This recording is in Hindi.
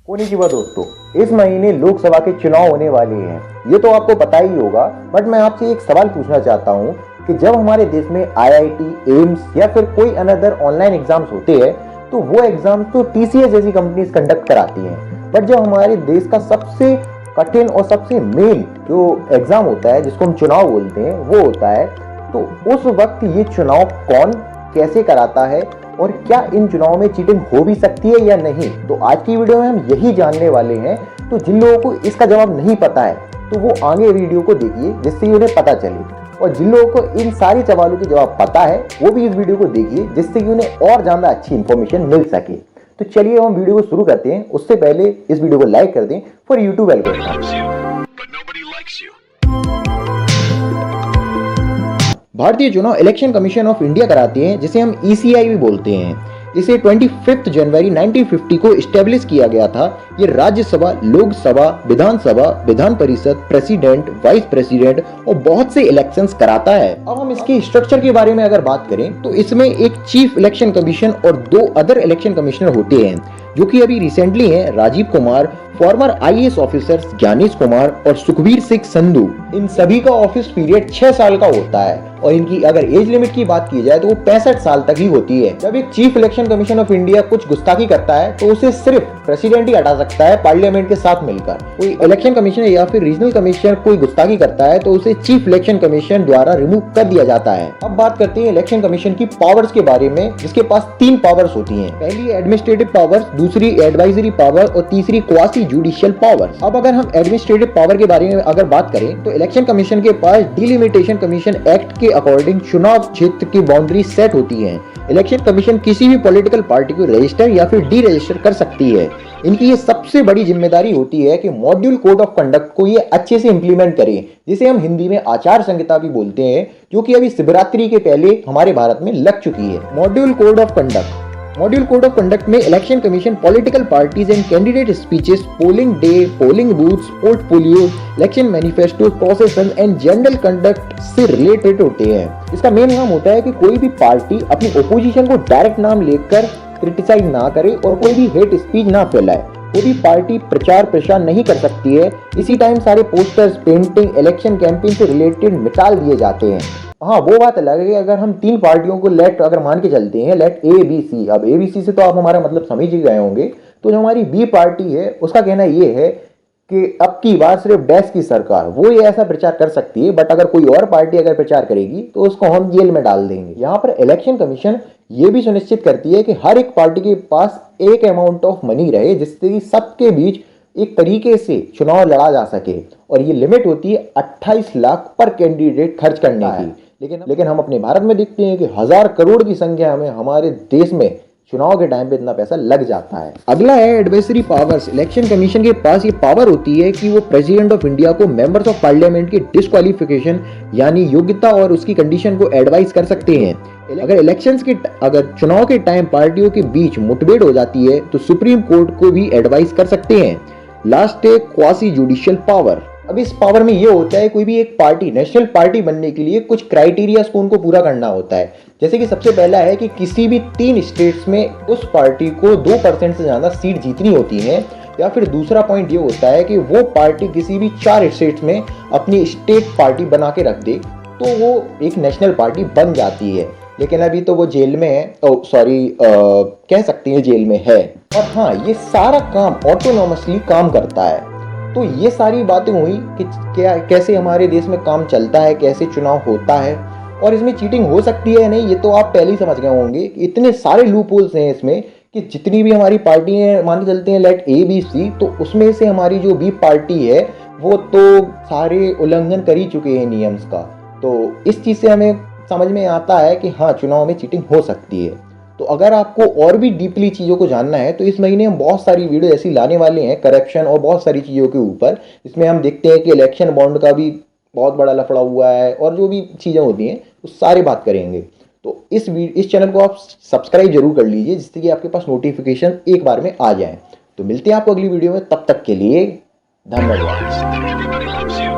कोनिचिवा दोस्तों, इस महीने लोकसभा के चुनाव होने वाले हैं। ये तो आपको पता ही होगा, बट मैं आपसे एक सवाल पूछना चाहता हूँ कि जब हमारे देश में आईआईटी, एम्स या फिर कोई अनदर ऑनलाइन एग्जाम्स होते हैं तो वो एग्जाम्स तो टीसीएस जैसी कंपनीज कंडक्ट कराती हैं। बट जब हमारे देश का सबसे कठिन और सबसे मेन जो एग्जाम होता है, जिसको हम चुनाव बोलते हैं, वो होता है, तो उस वक्त ये चुनाव कौन कैसे कराता है और क्या इन चुनाव में चीटिंग हो भी सकती है या नहीं, तो आज की वीडियो में हम यही जानने वाले हैं। तो जिन लोगों को इसका जवाब नहीं पता है तो वो आगे वीडियो को देखिए, जिससे उन्हें पता चले, और जिन लोगों को इन सारे सवालों के जवाब पता है वो भी इस वीडियो को देखिए, जिससे कि उन्हें और ज्यादा अच्छी इंफॉर्मेशन मिल सके। तो चलिए हम वीडियो को शुरू करते हैं। उससे पहले इस वीडियो को लाइक कर दें फॉर यूट्यूब एल्गोरिथम। भारतीय चुनाव इलेक्शन कमीशन ऑफ इंडिया कराते हैं, जिसे हम ईसीआई भी बोलते हैं। इसे 25 जनवरी 1950 को इस्टेब्लिश किया गया था। ये राज्यसभा, लोकसभा, विधानसभा, Vidhan Parishad, president, vice president और बहुत से इलेक्शंस कराता है। अब हम इसके स्ट्रक्चर के बारे में अगर बात करें तो इसमें एक चीफ इलेक्शन कमीशन और 2 अदर इलेक्शन कमिश्नर होते हैं, जो कि अभी रिसेंटली हैं Rajiv Kumar, former IAS officers Gyanesh Kumar और सुखबीर सिंह संधू। इन सभी का ऑफिस पीरियड 6 साल का होता है और इनकी अगर एज लिमिट की बात की जाए तो वो 65 साल तक ही होती है। जब एक chief election commission of India कुछ गुस्ताखी करता है तो उसे सिर्फ प्रेसिडेंट ही हटा सकता है पार्लियामेंट के साथ मिलकर। कोई इलेक्शन कमीशन या फिर रीजनल कमीशन कोई गुस्ताखी करता है तो उसे चीफ इलेक्शन कमीशन द्वारा रिमूव कर दिया जाता है। अब बात करते हैं इलेक्शन कमीशन की पावर्स के बारे में, जिसके पास 3 पावर्स होती है। पहली एडमिनिस्ट्रेटिव पावर्स, दूसरी एडवाइजरी पावर और तीसरी क्वासी जुडिशियल पावर्स। अब अगर हम एडमिनिस्ट्रेटिव पावर के बारे में अगर बात करें तो इलेक्शन कमीशन के पास डिलिमिटेशन कमीशन एक्ट के अकॉर्डिंग चुनाव क्षेत्र की बाउंड्री सेट होती है। इलेक्शन कमीशन किसी भी पॉलिटिकल पार्टी को रजिस्टर या फिर डी रजिस्टर कर सकती है। इनकी ये सबसे बड़ी जिम्मेदारी होती है कि मॉड्यूल कोड ऑफ कंडक्ट को ये अच्छे से इंप्लीमेंट करें, जिसे हम हिंदी में आचार संहिता भी बोलते हैं, जो कि अभी शिवरात्रि के पहले हमारे भारत में लग चुकी है। Module code of conduct. Module code of conduct में election commission political parties and candidate speeches, polling day, polling booths, portfolio, election manifesto, procession and general conduct से रिलेटेड होते हैं। इसका मेन काम होता है कि कोई भी पार्टी अपनी ओपोजिशन को डायरेक्ट नाम लेकर क्रिटिसाइज ना करे और कोई भी हेट स्पीच ना फैलाए। कोई भी पार्टी प्रचार प्रसार नहीं कर सकती है। इसी टाइम सारे पोस्टर्स, पेंटिंग, इलेक्शन कैंपेन से रिलेटेड मिटा दिए जाते हैं। हाँ, वो बात अलग है अगर हम 3 पार्टियों को लेट अगर मान के चलते हैं, लेट ए बी सी। अब ए बी सी से तो आप हमारा मतलब समझ ही गए होंगे। तो जो हमारी बी पार्टी है उसका कहना ये है कि अब की बार सिर्फ डैश की सरकार, वो ये ऐसा प्रचार कर सकती है, बट अगर कोई और पार्टी अगर प्रचार करेगी तो उसको हम जेल में डाल देंगे। यहाँ पर इलेक्शन कमीशन ये भी सुनिश्चित करती है कि हर एक पार्टी के पास एक अमाउंट ऑफ मनी रहे, जिससे कि सबके बीच एक तरीके से चुनाव लड़ा जा सके। और ये लिमिट होती है 28 लाख पर कैंडिडेट खर्च करने की। लेकिन हम अपने भारत में देखते हैं कि 1000 करोड़ की संख्या में हमारे देश में चुनाव के टाइम पे इतना पैसा लग जाता है। अगला है एडवाइजरी पावर्स। इलेक्शन कमीशन के पास ये पावर होती है कि वो प्रेसिडेंट ऑफ इंडिया को मेंबर्स ऑफ पार्लियामेंट की डिस्क्वालिफिकेशन यानी योग्यता और उसकी कंडीशन को एडवाइस कर सकते हैं। अगर चुनाव के टाइम पार्टियों के बीच मुठभेड़ हो जाती है तो सुप्रीम कोर्ट को भी एडवाइस कर सकते हैं। लास्ट है क्वासी जुडिशियल पावर। अब इस पावर में ये होता है कोई भी एक पार्टी नेशनल पार्टी बनने के लिए कुछ क्राइटेरियाज को उनको पूरा करना होता है। जैसे कि सबसे पहला है कि किसी भी 3 स्टेट्स में उस पार्टी को 2% से ज्यादा सीट जीतनी होती है, या फिर दूसरा पॉइंट ये होता है कि वो पार्टी किसी भी 4 स्टेट्स में अपनी स्टेट पार्टी बना के रख दे तो वो एक नेशनल पार्टी बन जाती है। लेकिन अभी तो वो जेल में है, कह सकते हैं जेल में है। और हाँ, ये सारा काम ऑटोनॉमसली काम करता है। तो ये सारी बातें हुई कि कैसे हमारे देश में काम चलता है, कैसे चुनाव होता है और इसमें चीटिंग हो सकती है या नहीं, ये तो आप पहले ही समझ गए होंगे। इतने सारे लूप होल्स हैं इसमें कि जितनी भी हमारी पार्टी हैं, मान के चलते हैं लेट ए बी सी, तो उसमें से हमारी जो बी पार्टी है वो तो सारे उल्लंघन कर ही चुके हैं नियम्स का। तो इस चीज़ से हमें समझ में आता है कि हाँ, चुनाव में चीटिंग हो सकती है। तो अगर आपको और भी डीपली चीज़ों को जानना है तो इस महीने हम बहुत सारी वीडियो ऐसी लाने वाले हैं करप्शन और बहुत सारी चीज़ों के ऊपर। इसमें हम देखते हैं कि इलेक्शन बॉन्ड का भी बहुत बड़ा लफड़ा हुआ है और जो भी चीज़ें होती हैं वो सारी बात करेंगे। तो इस चैनल को आप सब्सक्राइब जरूर कर लीजिए, जिससे कि आपके पास नोटिफिकेशन एक बार में आ जाए। तो मिलते हैं आपको अगली वीडियो में, तब तक के लिए धन्यवाद।